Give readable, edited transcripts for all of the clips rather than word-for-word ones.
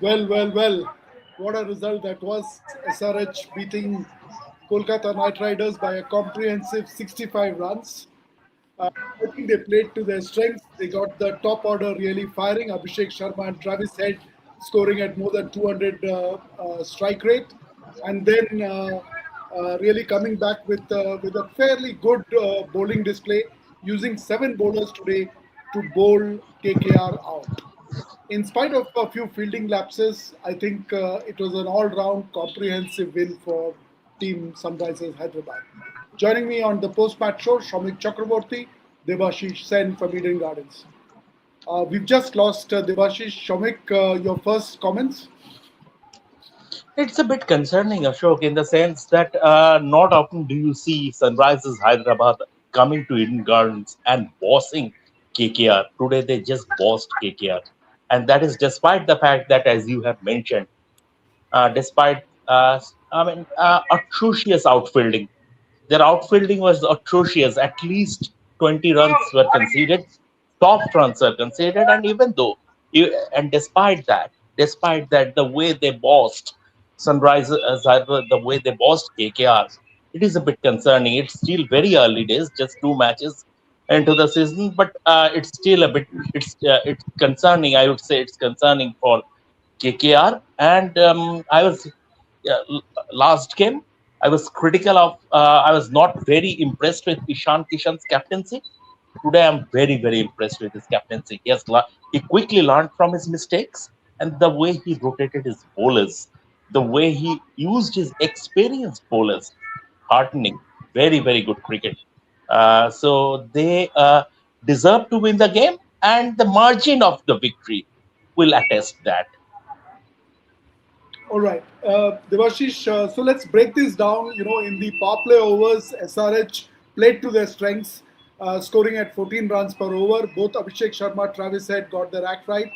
Well. What a result that was. SRH beating Kolkata Knight Riders by a comprehensive 65 runs. I think they played to their strengths. They got the top order really firing. Abhishek Sharma and Travis Head scoring at more than 200 strike rate, and then really coming back with a fairly good bowling display, using seven bowlers today to bowl KKR out. In spite of a few fielding lapses, I think it was an all-round comprehensive win for Team Sunrisers Hyderabad. Joining me on the post-match show, Shamik Chakraborty, Debashish Sen from Eden Gardens. We've just lost Debashish. Shamik, your first comments? It's a bit concerning, Ashok, in the sense that not often do you see Sunrisers Hyderabad coming to Eden Gardens and bossing KKR. Today they just bossed KKR. And that is despite the fact that, as you have mentioned, despite, atrocious outfielding. Their outfielding was atrocious. At least 20 runs were conceded, soft runs were conceded, and even though, and despite that, the way they bossed the way they bossed KKR, it is a bit concerning. It's still very early days, just two matches into the season, but it's still a bit. It's concerning. I would say it's concerning for KKR, and I was last game. I was critical of. I was not very impressed with Ishan Kishan's captaincy. Today, I'm very impressed with his captaincy. He quickly learned from his mistakes, and the way he rotated his bowlers, the way he used his experienced bowlers, heartening. Very good cricket. So they deserve to win the game, and the margin of the victory will attest that. All right, Devashish. So let's break this down. In the power play overs, SRH played to their strengths, scoring at 14 runs per over. Both Abhishek Sharma, Travis Head got their act right.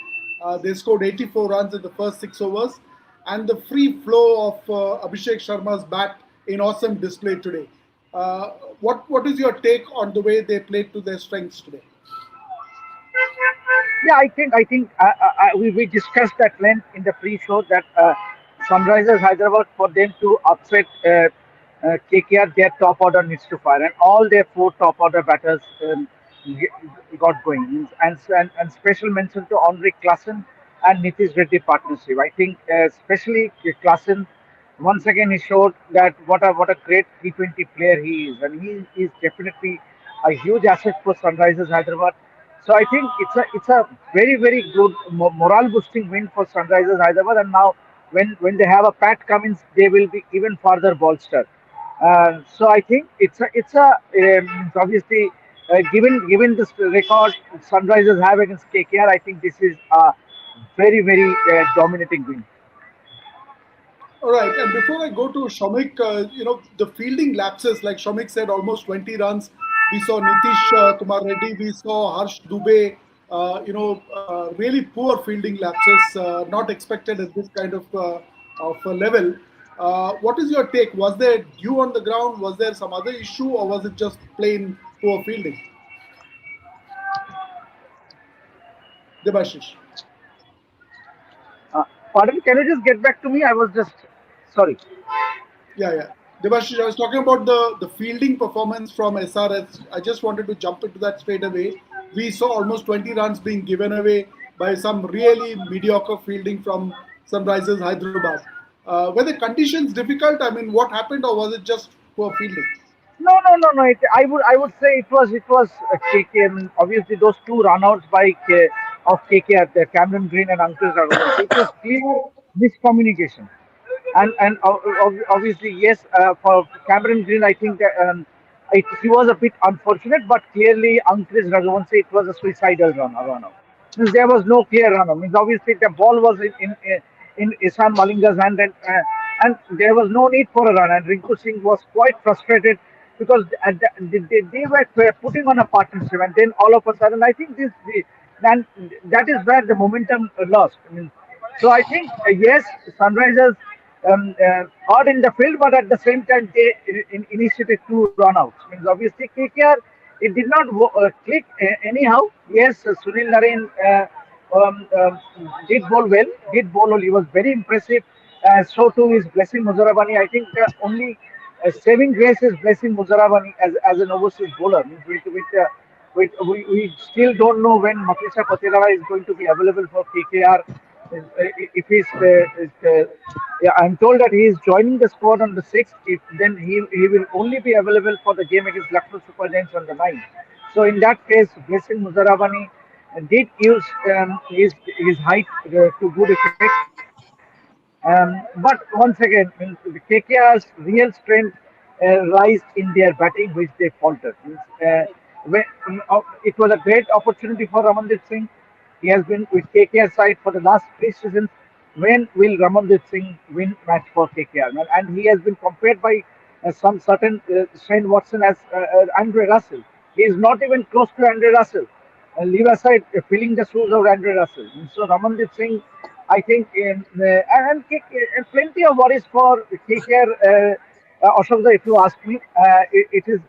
They scored 84 runs in the first 6 overs, and the free flow of Abhishek Sharma's bat in awesome display today. Uh, what is your take on the way they played to their strengths today? Yeah, we discussed at length in the pre-show that Sunrisers Hyderabad, for them to upset KKR, their top order needs to fire, and all their four top order batters got going. And special mention to Andre Klassen and Nitish Reddy partnership. I think especially Klassen, once again he showed that what a great T20 player he is, and he is definitely a huge asset for Sunrisers Hyderabad. So I think it's a very good morale boosting win for Sunrisers Hyderabad, and now when they have a Pat Cummins, they will be even further bolstered. So I think obviously given this record Sunrisers have against KKR, I think this is a very dominating win. All right, and before I go to Shamik, the fielding lapses, like Shamik said, almost 20 runs. We saw Nitish Kumar Reddy, we saw Harsh Dubey, really poor fielding lapses, not expected at this kind of a level. What is your take? Was there dew on the ground? Was there some other issue, or was it just plain poor fielding? Debashish. Uh, Pardon, can you just get back to me? I was just sorry. Yeah. Devashish, I was talking about the fielding performance from SRS. I just wanted to jump into that straight away. We saw almost 20 runs being given away by some really mediocre fielding from Sunrisers Hyderabad. Were the conditions difficult? I mean, what happened, or was it just poor fielding? No. I would say it was KK. I mean, obviously those two runouts of KKR, the Cameron Green and Ankush Raghuvanshi, it was clear miscommunication. And obviously yes, for Cameron Green, I think that, he was a bit unfortunate, but clearly Ankush Raghuvanshi, it was a suicidal run out. Means there was no clear runner. Means obviously the ball was in Isan Malinga's hand, and there was no need for a run. And Rinku Singh was quite frustrated because they were putting on a partnership, and then all of a sudden, I think then that is where the momentum lost. I mean, so I think yes, Sunrisers are in the field, but at the same time they initiated two runouts. Means obviously KKR, it did not click anyhow. Yes, Sunil Narain did bowl well, did bowl well. He was very impressive. So too is Blessing Muzarabani. I think only saving grace is Blessing Muzarabani as an overseas bowler. Means we still don't know when Makisha Patera is going to be available for KKR. If he's, yeah, I'm told that he is joining the squad on the 6th. If then he will only be available for the game against Lucknow Super Giants on the 9th. So in that case, Blessing Muzarabani did use his height to good effect. But once again, the KKR's real strength lies in their batting, which they faltered. It was a great opportunity for Ramandeep Singh. He has been with KKR side for the last 3 seasons. When will Ramandeep Singh win match for KKR? And he has been compared by some certain Shane Watson as Andre Russell. He is not even close to Andre Russell. Leave aside filling the shoes of Andre Russell. So Ramandeep Singh, I think, and plenty of worries for KKR. Ashokda, if you ask me, it is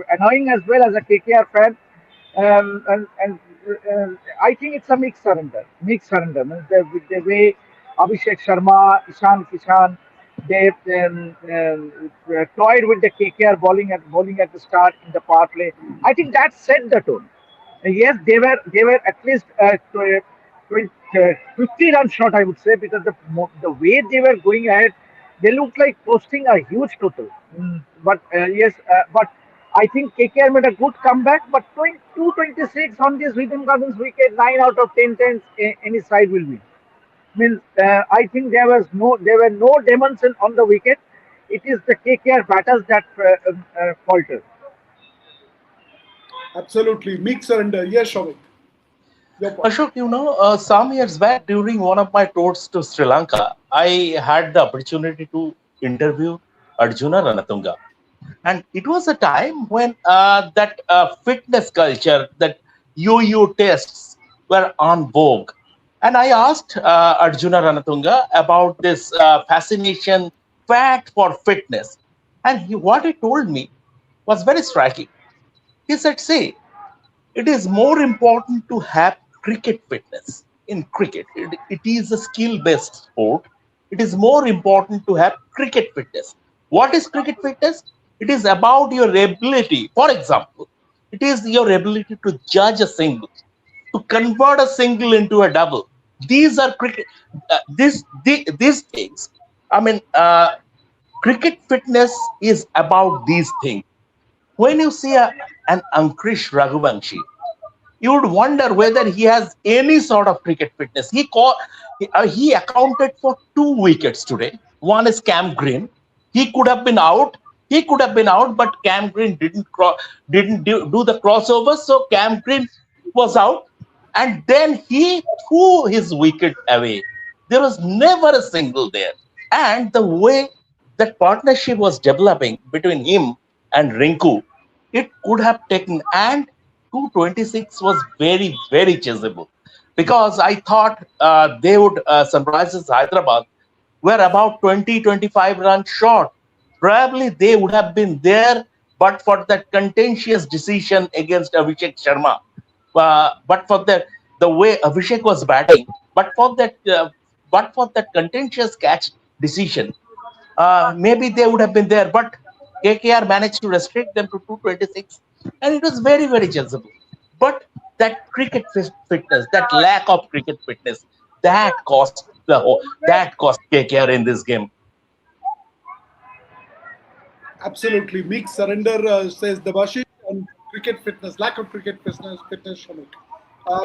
annoying as well as a KKR fan. And I think it's a mixed surrender. Mixed surrender. Means with the way Abhishek Sharma, Ishan Kishan, they toyed with the KKR bowling at the start in the power play. I think that set the tone. Yes, they were at least 50 runs short, I would say, because the way they were going ahead, they looked like posting a huge total. But yes, but I think KKR made a good comeback. But 226 on this Rhythm Gardens wicket, 9 out of 10 times any side will win. Means I think there were no demons on the wicket. It is the KKR batters that faltered. Absolutely. Mix surrender. Yes, Shavik. Your point. Ashok, some years back during one of my tours to Sri Lanka, I had the opportunity to interview Arjuna Ranatunga. And it was a time when that fitness culture, that yo-yo tests were on vogue. And I asked Arjuna Ranatunga about this fascination, fat for fitness. And what he told me was very striking. He said, see, it is more important to have cricket fitness. In cricket, it is a skill based sport. It is more important to have cricket fitness. What is cricket fitness? It is about your ability. For example, it is your ability to judge a single, to convert a single into a double. These are cricket. These things. I mean, cricket fitness is about these things. When you see an Ankrish Raghuvanshi, you would wonder whether he has any sort of cricket fitness. He accounted for 2 wickets today. One is Cam Green. He could have been out. He could have been out, but Cam Green didn't do the crossover, so Cam Green was out, and then he threw his wicket away. There was never a single there, and the way that partnership was developing between him and Rinku, it could have taken, and 226 was very, very chaseable because I thought they would, Sunrisers Hyderabad were about 20-25 runs short. Probably they would have been there, but for that contentious decision against Abhishek Sharma. But for the way Abhishek was batting, but for that contentious catch decision, maybe they would have been there. But KKR managed to restrict them to 226, and it was very, very chanceable. But that fitness, that lack of cricket fitness, that cost KKR in this game. Absolutely. Mix surrender, says Devashish, and cricket fitness, lack of cricket fitness, Shamik.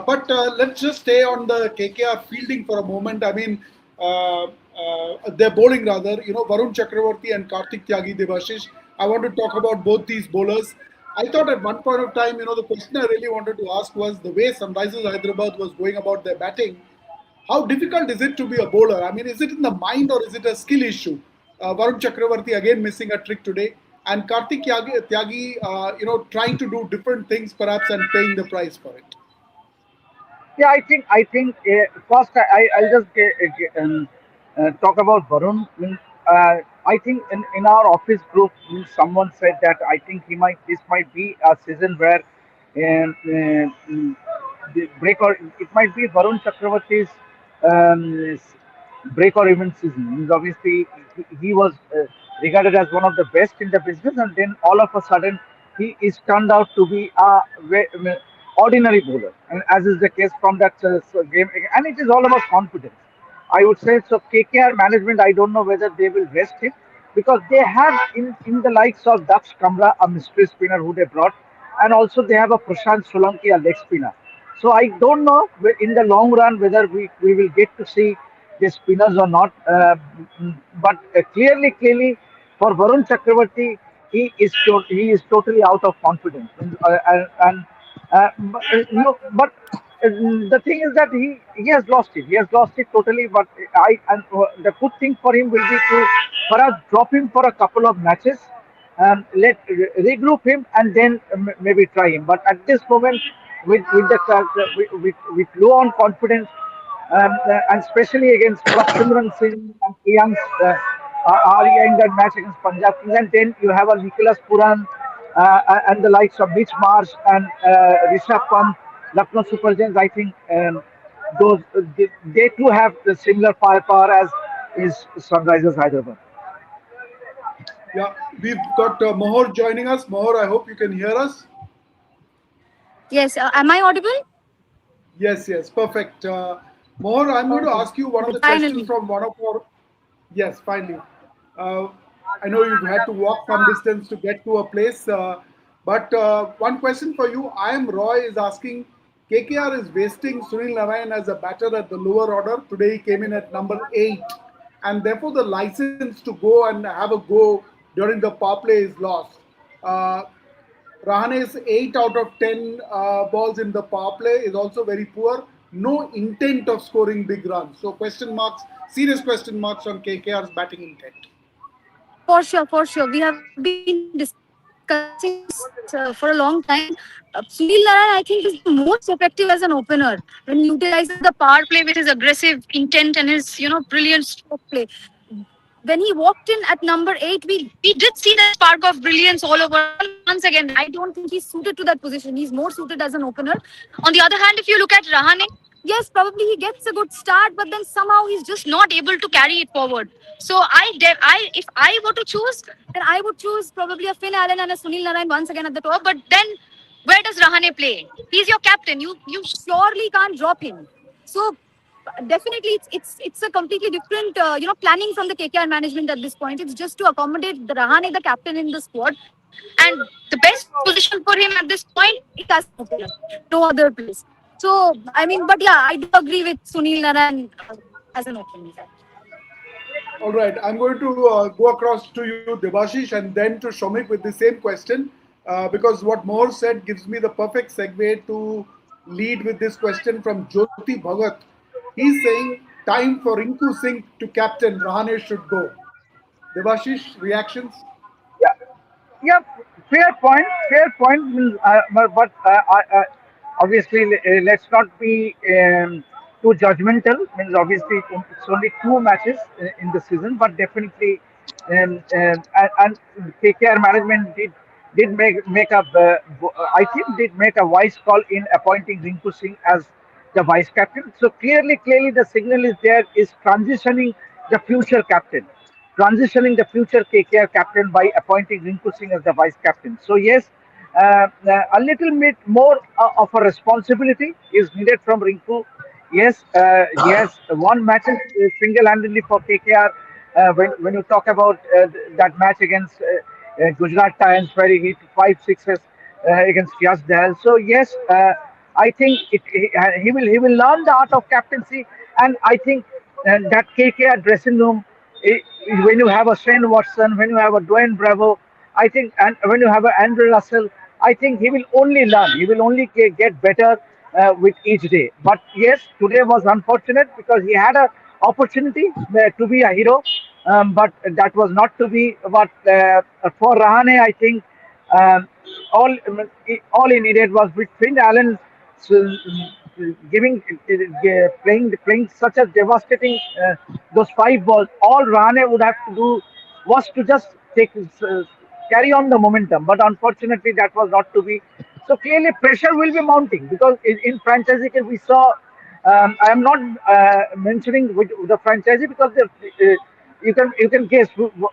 But let's just stay on the KKR fielding for a moment. I mean, their bowling rather, Varun Chakravarti and Karthik Tyagi, Devashish. I want to talk about both these bowlers. I thought at one point of time, the question I really wanted to ask was the way Sunrisers Hyderabad was going about their batting. How difficult is it to be a bowler? I mean, is it in the mind or is it a skill issue? Varun Chakravarti again missing a trick today, and Karthik Tyagi, trying to do different things perhaps and paying the price for it. Yeah, I think first I'll just talk about Varun. I think in our office group, someone said that I think he might this might be a season where um, the break, or it might be Varun Chakravarti's s- break or even season. Means obviously he was regarded as one of the best in the business, and then all of a sudden he is turned out to be a ordinary bowler, and as is the case from that game, and it is all about confidence. I would say so. KKR management, I don't know whether they will rest him because they have in the likes of Daksh Kamra, a mystery spinner who they brought, and also they have a Prashant Solanki, a leg spinner. So I don't know in the long run whether we will get to see the spinners or not. But clearly, for Varun Chakravarti, he is totally out of confidence, but the thing is that he has lost it. He has lost it totally. But the good thing for him will be to perhaps drop him for a couple of matches, let regroup him, and then maybe try him. But at this moment, with low on confidence, and especially against Prashimran Singh and Young's earlier in that match against Punjab Kings, and then you have a Nicholas Puran and the likes of Mitch Marsh and Rishabh Pant, Lucknow Super Giants. I think they too have the similar firepower as is Sunrisers Hyderabad. Yeah, we've got Mohor joining us. Mohor, I hope you can hear us. Yes, am I audible? Yes, yes, perfect. Mohor, I'm going to Okay, ask you one of the questions finally. from one of our. Yes, finally. Uh, I know you've had to walk some distance to get to a place, but one question for you. I am Roy is asking KKR is wasting Sunil Narayan as a batter at the lower order. Today he came in at number 8, and therefore the license to go and have a go during the power play is lost. Uh, Rahane's 8 out of 10 balls in the power play is also very poor. No intent of scoring big runs. So question marks, serious question marks on KKR's batting intent. For sure. We have been discussing this for a long time. Sunil Narayan, I think, is the most effective as an opener when he utilizes the power play with his aggressive intent and his, brilliant stroke play. When he walked in at number 8, we did see that spark of brilliance all over. But then once again, I don't think he's suited to that position. He's more suited as an opener. On the other hand, if you look at Rahane, yes, probably he gets a good start, but then somehow he's just not able to carry it forward. So if I were to choose, then I would choose probably a Finn Allen and a Sunil Narayan once again at the top. But then where does Rahane play? He's your captain. You surely can't drop him. So definitely it's a completely different planning from the KKR management at this point. It's just to accommodate the Rahane, the captain in the squad, and the best position for him at this point is as an opener, no other place. So I mean, but yeah, I do agree with Sunil Narayan as an opener. All right, I'm going to go across to you, Devashish, and then to Shomik with the same question, because what Mohor said gives me the perfect segue to lead with this question from Jyoti Bhagat. He's saying, time for Rinku Singh to captain, Rahane should go. Devashish, reactions? Yeah, yeah, fair point. Fair point. But obviously, let's not be too judgmental. Means obviously it's only two matches in the season, but definitely, and KKR management did make a I think did make a wise call in appointing Rinku Singh as the vice captain. So clearly the signal is there is transitioning the future captain, transitioning the future KKR captain by appointing Rinku Singh as the vice captain. So yes, a little bit more of a responsibility is needed from Rinku. Yes, he has won matches single-handedly for KKR. When you talk about that match against Gujarat Titans, where he hit 5 sixes against Yash Dahal. So yes, I think he will learn the art of captaincy, and I think that KKR dressing room, i- when you have a Shane Watson, when you have a Dwayne Bravo, I think, and when you have a Andrew Russell, I think he will only learn. He will only get better with each day. But yes, today was unfortunate because he had a opportunity to be a hero, but that was not to be. But for Rahane, I think um, all he needed was with Finn Allen giving playing such a devastating those 5 balls. All Rahane would have to do was to just take carry on the momentum. But unfortunately, that was not to be. So clearly pressure will be mounting because in franchisee case we saw. I am not mentioning the franchisee because you can guess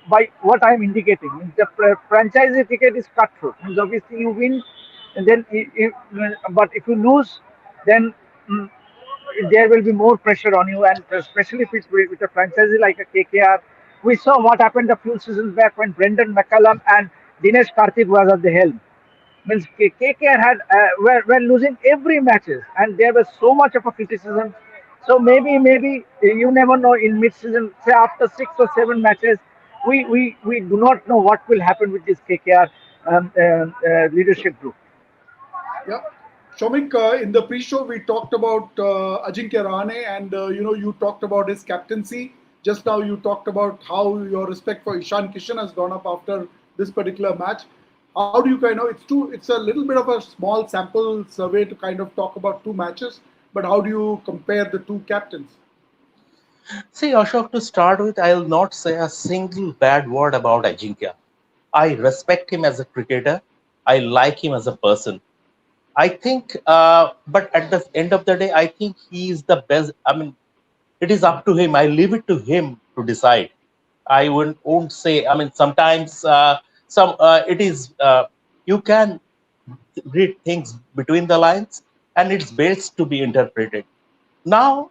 by what I am indicating. Means the franchisee ticket is cutthroat. Means obviously you win, and then but if you lose, then mm, there will be more pressure on you, and especially if it's with a franchisee like a KKR. We saw what happened a few seasons back when Brendan McCullum and Dinesh Karthik was at the helm. Means KKR had were losing every matches, and there was so much of a criticism. So maybe you never know in mid-season, say after 6 or 7 matches, we do not know what will happen with this KKR leadership group. Yeah. Shomik, in the pre-show we talked about Ajinkya Rahane, and you talked about his captaincy. Just now you talked about how your respect for Ishan Kishan has gone up after this particular match. How do you kind of it's a little bit of a small sample survey to kind of talk about two matches, but how do you compare the two captains? See, Ashok, to start with, I'll not say a single bad word about Ajinkya. I respect him as a cricketer. I like him as a person. I think, but at the end of the day, I think he is the best. I mean, it is up to him. I leave it to him to decide. I won't say. I mean, sometimes it is you can read things between the lines, and it's best to be interpreted. Now,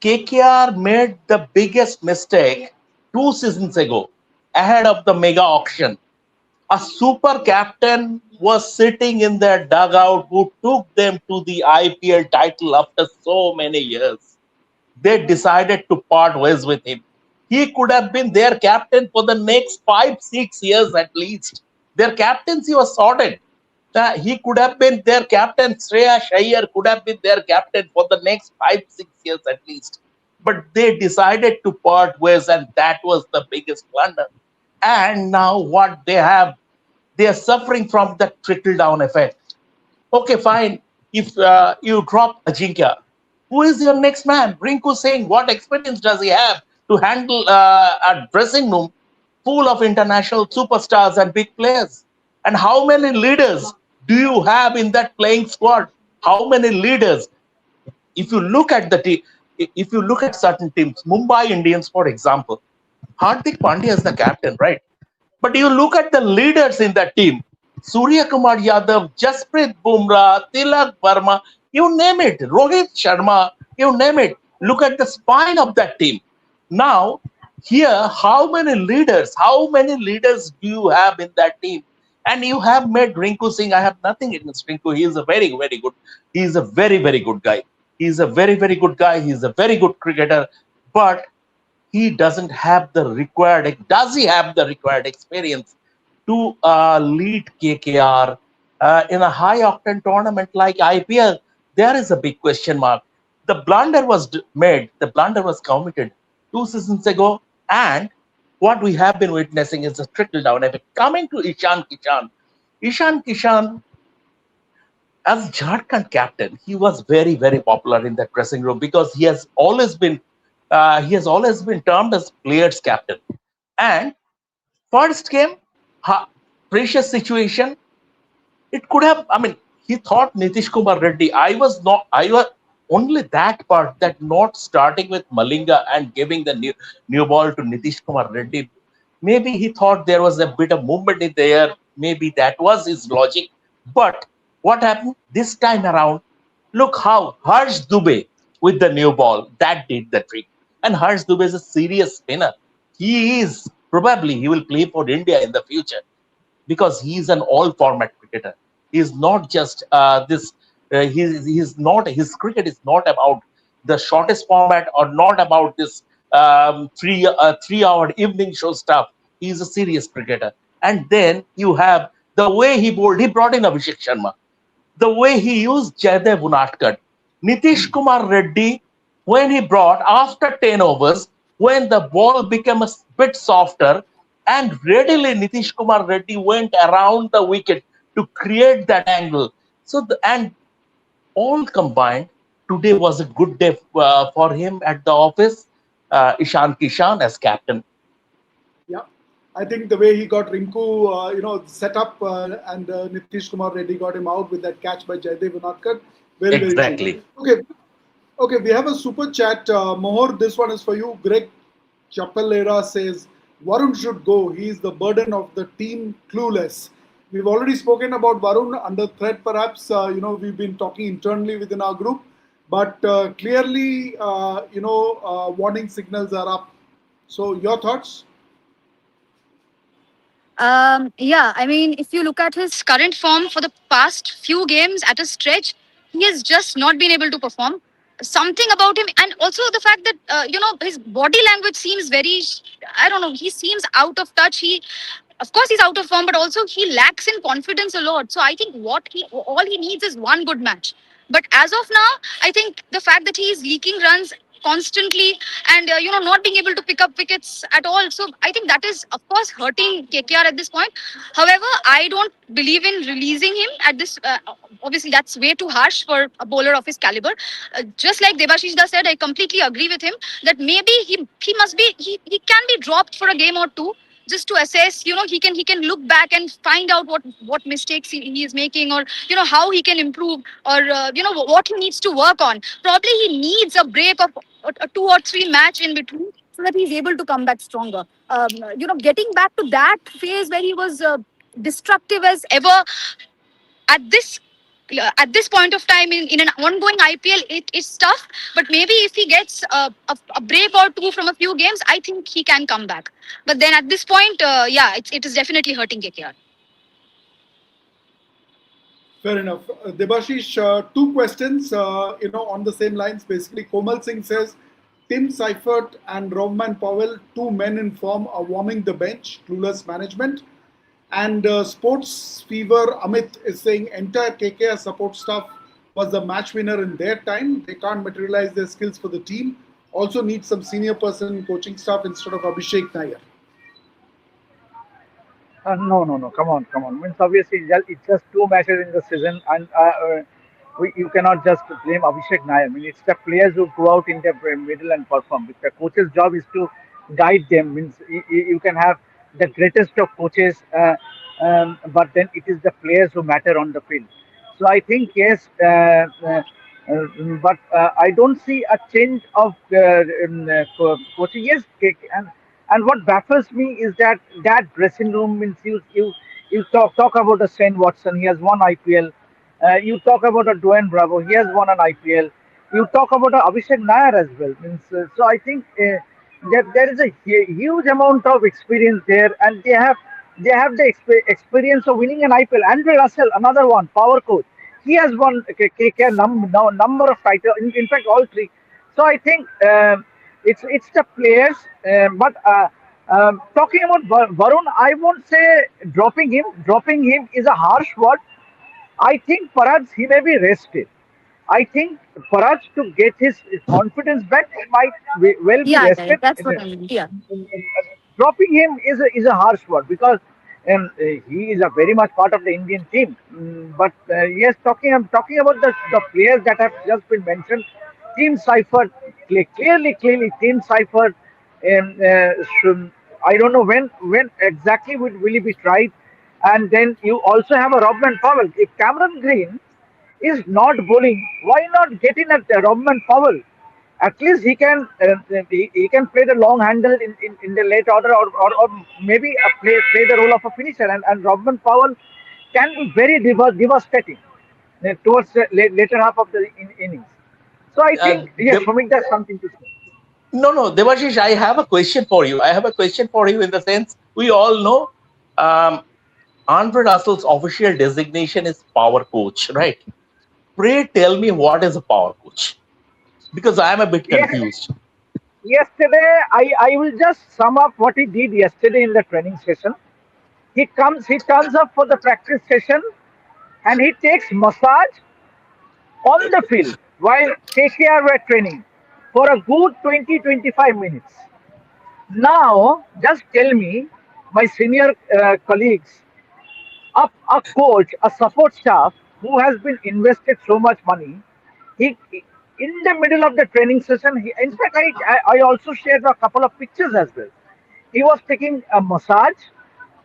KKR made the biggest mistake 2 seasons ago, ahead of the mega auction. A super captain was sitting in their dugout who took them to the IPL title after so many years. They decided to part ways with him. He could have been their captain for the next 5, 6 years at least. Their captaincy was sorted. He could have been their captain. Shreya Iyer could have been their captain for the next 5, 6 years at least. But they decided to part ways, and that was the biggest blunder. And now what they are suffering from the trickle down effect. Okay, fine. If you drop Ajinkya, who is your next man? Rinku Singh, what experience does he have to handle a dressing room full of international superstars and big players? And how many leaders do you have in that playing squad? How many leaders? If you look at the team, if you look at certain teams, Mumbai Indians, for example, Hardik Pandya is the captain, right? But you look at the leaders in that team, Surya Kumar Yadav, Jasprit Bumrah, Tilak Verma, you name it, Rohit Sharma, you name it. Look at the spine of that team. Now, here, how many leaders do you have in that team? And you have made Rinku Singh. I have nothing against Rinku. He is a very, very good. He is a very, very good guy. He is a very, very good guy. He is a very good cricketer. But he doesn't have the required, does he have the required experience to lead KKR in a high octane tournament like IPL? There is a big question mark. The blunder was made, the blunder was committed 2 seasons ago, and what we have been witnessing is a trickle down effect. Coming to Ishan Kishan as Jharkhand captain, he was very, very popular in that dressing room because he has always been termed as players captain. And first game, precious situation. It could have. I mean, he thought Nitish Kumar Reddy. I was not. I was only that part that not starting with Malinga and giving the new ball to Nitish Kumar Reddy. Maybe he thought there was a bit of movement in there. Maybe that was his logic. But what happened this time around? Look how Harsh Dubey with the new ball that did the trick. And Harsh Dubey is a serious spinner. He will play for India in the future because he's an all format cricketer. He's not just this. He's not. His cricket is not about the shortest format or not about this 3 hour evening show stuff. He's a serious cricketer. And then you have the way he bowled. He brought in Abhishek Sharma, the way he used Jaydev Unatkar. Nitish Kumar Reddy, when he brought after 10 overs, when the ball became a bit softer, and readily Nitish Kumar Reddy went around the wicket to create that angle. And all combined, today was a good day for him at the office. Ishan Kishan as captain. Yeah. I think the way he got Rinku, set up, and Nitish Kumar Reddy got him out with that catch by Jaydev Unadkat. Very, very true. Exactly. Okay, okay, we have a super chat. Mohor, this one is for you. Greg Chapelera says Varun should go. He is the burden of the team, clueless. We've already spoken about Varun under threat, perhaps. We've been talking internally within our group, but clearly, warning signals are up. So, your thoughts? Yeah, I mean, if you look at his current form for the past few games at a stretch, he has just not been able to perform. Something about him, and also the fact that his body language seems very, I don't know, he seems out of touch. Of course, he's out of form, but also he lacks in confidence a lot. So I think all he needs is one good match. But as of now, I think the fact that he is leaking runs constantly and not being able to pick up wickets at all. So I think that is of course hurting KKR at this point. However, I don't believe in releasing him at this. Obviously, that's way too harsh for a bowler of his caliber. Just like Debashish Da said, I completely agree with him that maybe he can be dropped for a game or two just to assess. He can look back and find out what mistakes he is making, or how he can improve, or what he needs to work on. Probably he needs a break of a two or three match in between so that he's able to come back stronger. Getting back to that phase where he was destructive as ever at this point of time in an ongoing IPL, it is tough. But maybe if he gets a break or two from a few games, I think he can come back. But then at this point, yeah, it is definitely hurting KKR. Fair enough. Debashish, two questions, on the same lines. Basically, Komal Singh says, Tim Seifert and Rovman Powell, two men in form, are warming the bench, clueless management. And Sports Fever Amit is saying entire KKR support staff was the match winner in their time. They can't materialize their skills for the team. Also need some senior person coaching staff instead of Abhishek Nair. No, no, no. Come on, come on. Means obviously it's just two matches in the season, and you cannot just blame Abhishek Nair. I mean, it's the players who go out in the middle and perform. The coach's job is to guide them. Means you can have the greatest of coaches, but then it is the players who matter on the field. So I think yes, but I don't see a change of coaching. Yes, and what baffles me is that dressing room means you talk about a Shane Watson. He has won IPL. You talk about a Dwayne Bravo. He has won an IPL. You talk about a Abhishek Nair as well. Means so I think that there is a huge amount of experience there, and they have the experience of winning an IPL. Andre Russell, another one, power coach. He has won KKR number of titles. In fact, all three. So I think it's the players. But talking about Varun, I won't say dropping him. Dropping him is a harsh word. I think perhaps he may be rested. I think perhaps to get his confidence back, he might well be Yeah, yeah, rested. that's what I mean. Yeah. Dropping him is a harsh word because he is a very much part of the Indian team. But yes, I'm talking about the players that have just been mentioned. Team Seifert, clearly, Team Seifert. Should, I don't know when exactly will he be tried, and then you also have a Robman Powell. If Cameron Green is not bowling, why not get in at Robman Powell? At least he can play the long handle in the late order, or maybe play the role of a finisher. And Robman Powell can be very devastating towards the later half of the innings. So I Uh, think yes, for me that's something to say. no, no, Devashish, I have a question for you. I have a question for you in the sense we all know Andre Russell's official designation is power coach, right? Pray tell me what is a power coach because I am a bit Yes, confused. yesterday I will just sum up what he did yesterday in the training session. He turns up for the practice session and he takes massage on the field while KKR were training for a good 20-25 minutes. Now, just tell me, my senior colleagues, a coach, a support staff who has been invested so much money, in the middle of the training session, in fact, I also shared a couple of pictures as well. he was taking a massage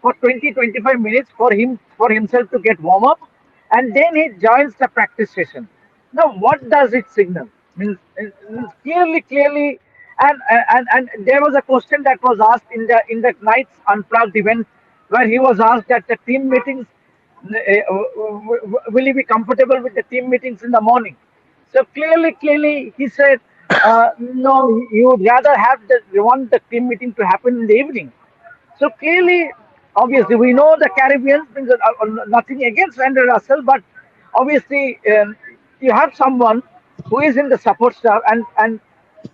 for 20-25 minutes for himself to get warm up, and then he joins the practice session. Now, what does it signal? Means clearly, and there was a question that was asked in the night's unplugged event, where he was asked that the team meetings, will he be comfortable with the team meetings in the morning? So clearly, he said, no, you would rather have you want the team meeting to happen in the evening. So clearly, obviously, we know the Caribbeans, means nothing against Andrew Russell, but obviously, you have someone who is in the support staff, and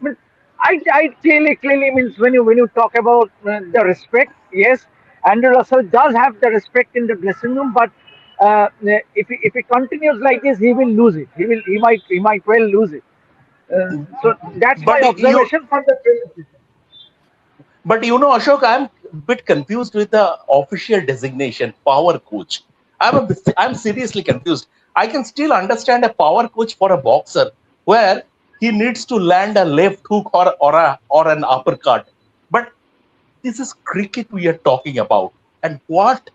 mean, I clearly means when you talk about the respect, yes, Andrew Russell does have the respect in the dressing room, but if he continues like this, he will lose it. He might well lose it. So that's my But you observation from the training. But Ashok, I'm a bit confused with the official designation, power coach. I'm seriously confused. I can still understand a power coach for a boxer where he needs to land a left hook or an uppercut. But this is cricket we are talking about. And what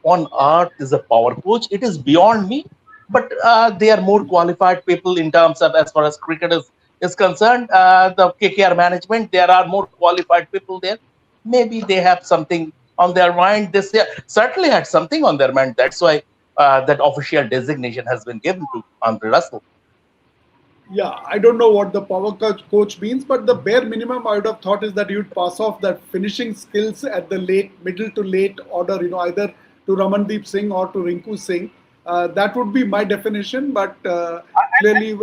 on earth is a power coach? It is beyond me. But they are more qualified people in terms of as far as cricket is concerned. The KKR management, there are more qualified people there. Maybe they have something on their mind. Certainly had something on their mind. That's why that official designation has been given to Andre Russell. Yeah, I don't know what the power coach means, but the bare minimum I would have thought is that you'd pass off that finishing skills at the middle to late order, either to Ramandeep Singh or to Rinku Singh. That would be my definition, but clearly,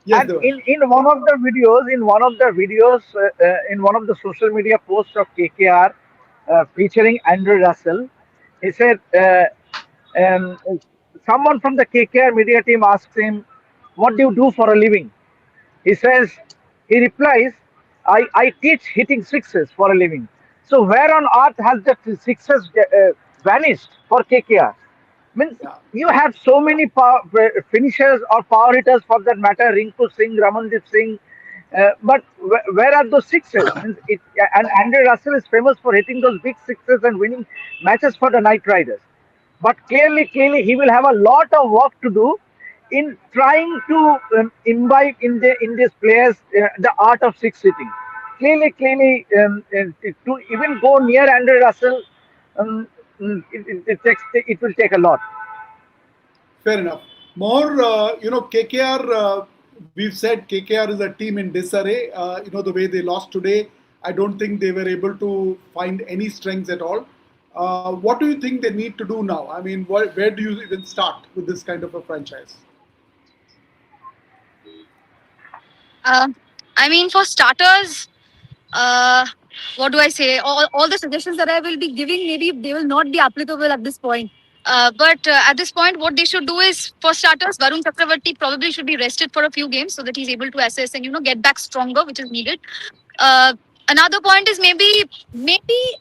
yes, And Devan. in one of the social media posts of KKR, featuring Andrew Russell, he said, um, someone from the KKR media team asked him, "What do you do for a living?" He says, he replies, I teach hitting sixes for a living. So where on earth has the sixes vanished for KKR? Means Yeah, you have so many finishers or power hitters for that matter, Rinku Singh, Ramandeep Singh, but where are those sixes? Means and Andre Russell is famous for hitting those big sixes and winning matches for the Knight Riders. But clearly, he will have a lot of work to do in trying to imbibe in these players the art of six hitting. Clearly, to even go near Andre Russell, um, it will take a lot. fair enough. More, KKR, we've said KKR is a team in disarray. The way they lost today, I don't think they were able to find any strengths at all. What do you think they need to do now? I mean, where do you even start with this kind of a franchise? Uh, I mean, for starters, uh, what do I say? All the suggestions that I will be giving, maybe they will not be applicable at this point. But at this point, what they should do is, for starters, Varun Chakravarti probably should be rested for a few games so that he's able to assess and get back stronger, which is needed. Uh, Another point is maybe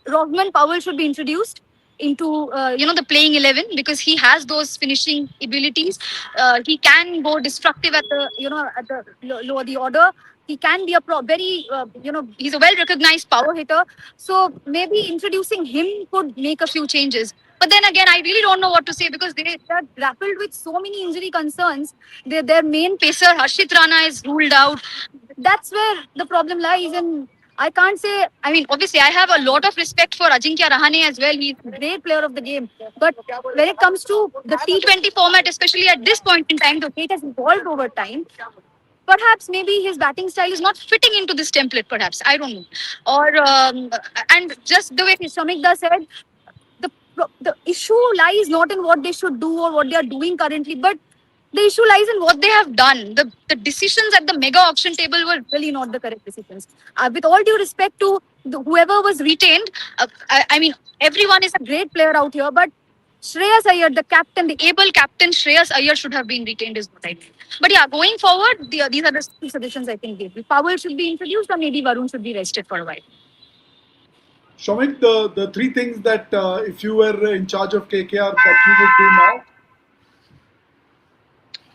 Rodman Powell should be introduced into the playing 11 because he has those finishing abilities. He can go destructive at the at the lower the order. He can be a very he's a well recognized power hitter. So maybe introducing him could make a few changes. But then again, I really don't know what to say because they are grappled with so many injury concerns. Their main pacer, Harshit Rana, is ruled out. That's where the problem lies. And I can't say, I mean, obviously, I have a lot of respect for Ajinkya Rahane as well. He's a great player of the game. But when it comes to the T20 format, especially at this point in time, the way it has evolved over time, perhaps maybe his batting style is not fitting into this template, perhaps. I don't know. Or, and just the way Shamikda said, the issue lies not in what they should do or what they are doing currently, but the issue lies in what they have done. The decisions at the mega auction table were really not the correct decisions. With all due respect to whoever was retained, I mean, everyone is a great player out here, but Shreyas Iyer, the captain, the able captain Shreyas Iyer should have been retained, is what I think. But yeah, going forward, these are the two suggestions I think. Powell should be introduced, or maybe Varun should be rested for a while. Shomik, the three things that if you were in charge of KKR that you would do now.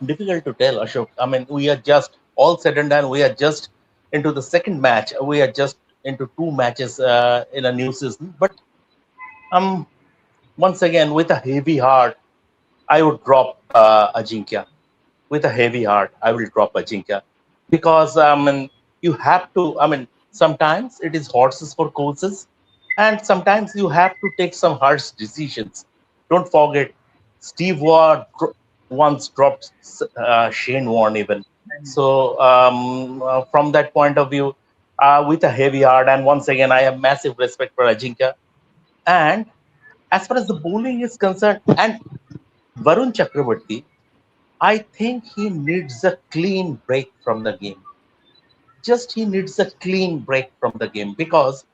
Difficult to tell, Ashok. I mean, we are just all said and done. We are just into the second match. We are just into two matches in a new season. But um, once again, with a heavy heart, I would drop Ajinkya. With a heavy heart, I will drop Ajinkya because you have to. I mean, sometimes it is horses for courses, and sometimes you have to take some harsh decisions. Don't forget, Steve Waugh once dropped Shane Warne even. So from that point of view, with a heavy heart, and once again, I have massive respect for Ajinkya. And as far as the bowling is concerned, and Varun Chakravarti, I think he needs a clean break from the game. Just he needs a clean break from the game because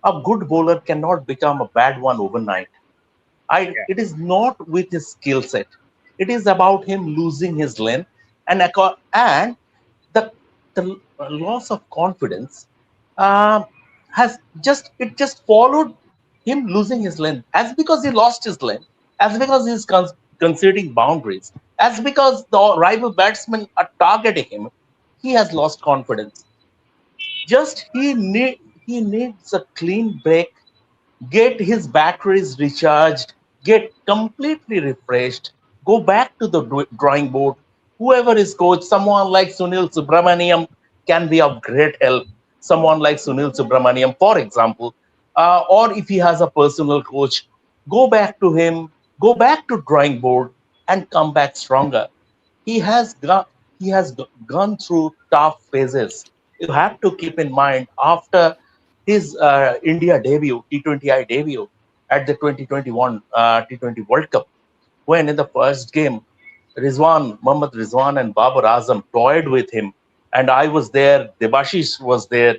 a good bowler cannot become a bad one overnight. It is not with his skill set. It is about him losing his length and the loss of confidence um, has just followed him losing his length as because he lost his length, as because he's conceding boundaries, as because the rival batsmen are targeting him. He has lost confidence. Just he needs a clean break, get his batteries recharged, get completely refreshed, go back to the drawing board. Whoever is coach, someone like Sunil Subramaniam can be of great help. Someone like Sunil Subramaniam, for example, or if he has a personal coach, go back to him, go back to drawing board, and come back stronger. He has gone, gone through tough phases. You have to keep in mind after his India debut, T20I debut at the 2021 T20 World Cup, when in the first game, Muhammad Rizwan and Babar Azam toyed with him, and I was there, Debashish was there.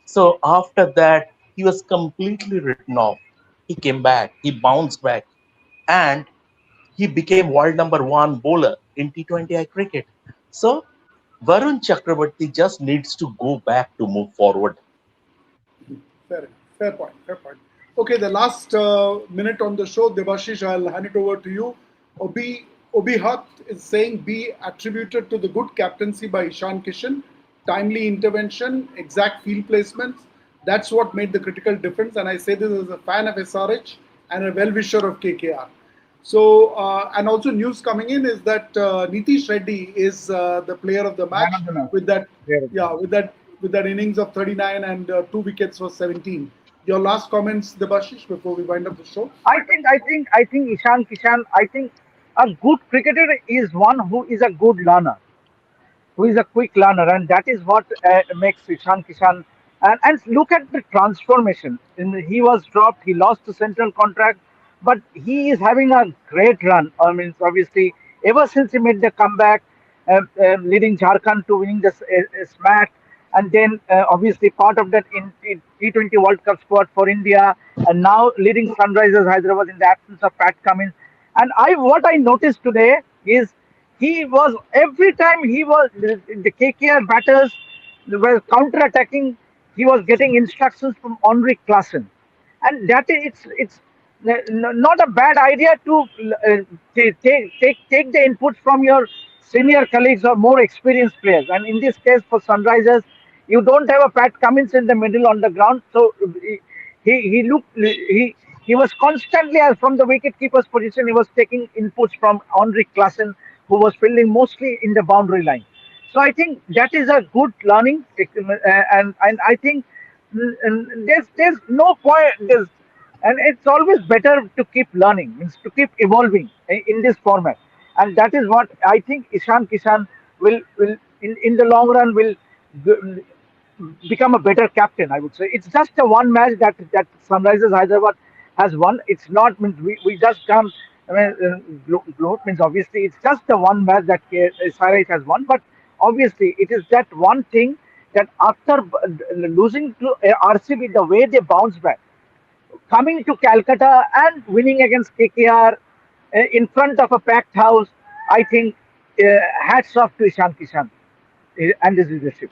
So after that, he was completely written off. He came back, he bounced back, and he became world number one bowler in T20I cricket. So Varun Chakravarti just needs to go back to move forward. Fair enough. Fair point. Fair point. Okay, the last minute on the show, Devashish, I'll hand it over to you. Obi Hutt is saying be attributed to the good captaincy by Ishan Kishan, timely intervention, exact field placements. That's what made the critical difference. And I say this as a fan of SRH and a well-wisher of KKR. So, and also news coming in is that Nitish Reddy is the player of the Man match of the match. with that, Player of the yeah, match. with that innings of 39 and two wickets for 17. Your last comments, Debashish, before we wind up the show. I think Ishan Kishan. I think a good cricketer is one who is a good learner, who is a quick learner, and that is what makes Ishan Kishan. And look at the transformation. He was dropped, he lost the central contract, but he is having a great run. I mean, obviously, ever since he made the comeback, leading Jharkhand to winning the SMAC, and then obviously part of that in T20 World Cup squad for India, and now leading Sunrisers Hyderabad in the absence of Pat Cummins. And what I noticed today is he was every time he was the KKR batters were counter attacking. He was getting instructions from Henrik Klassen, and that is it's not a bad idea to take the inputs from your senior colleagues or more experienced players. And in this case, for Sunrisers, you don't have a Pat Cummins in the middle on the ground, so he was constantly from the wicket keeper's position. He was taking inputs from Henrik Klassen, who was fielding mostly in the boundary line. So I think that is a good learning, and I think there's no point. And it's always better to keep learning, means to keep evolving in this format, and that is what I think Ishan Kishan will in the long run will g- become a better captain. I would say it's just a one match that Sunrisers Hyderabad has won. It's not means we just come. I mean, gloat means obviously it's just the one match that SRH has won, but obviously it is that one thing that after losing to RCB, the way they bounce back, coming to Calcutta and winning against KKR in front of a packed house, I think hats off to Ishan Kishan and his leadership.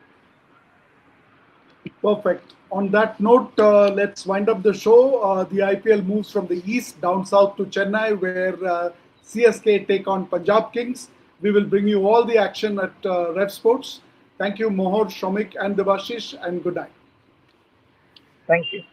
Perfect. On that note, let's wind up the show. The IPL moves from the east down south to Chennai, where CSK take on Punjab Kings. We will bring you all the action at Rev Sports. Thank you, Mohor, Shomik, and Devashish, and good night. Thank you.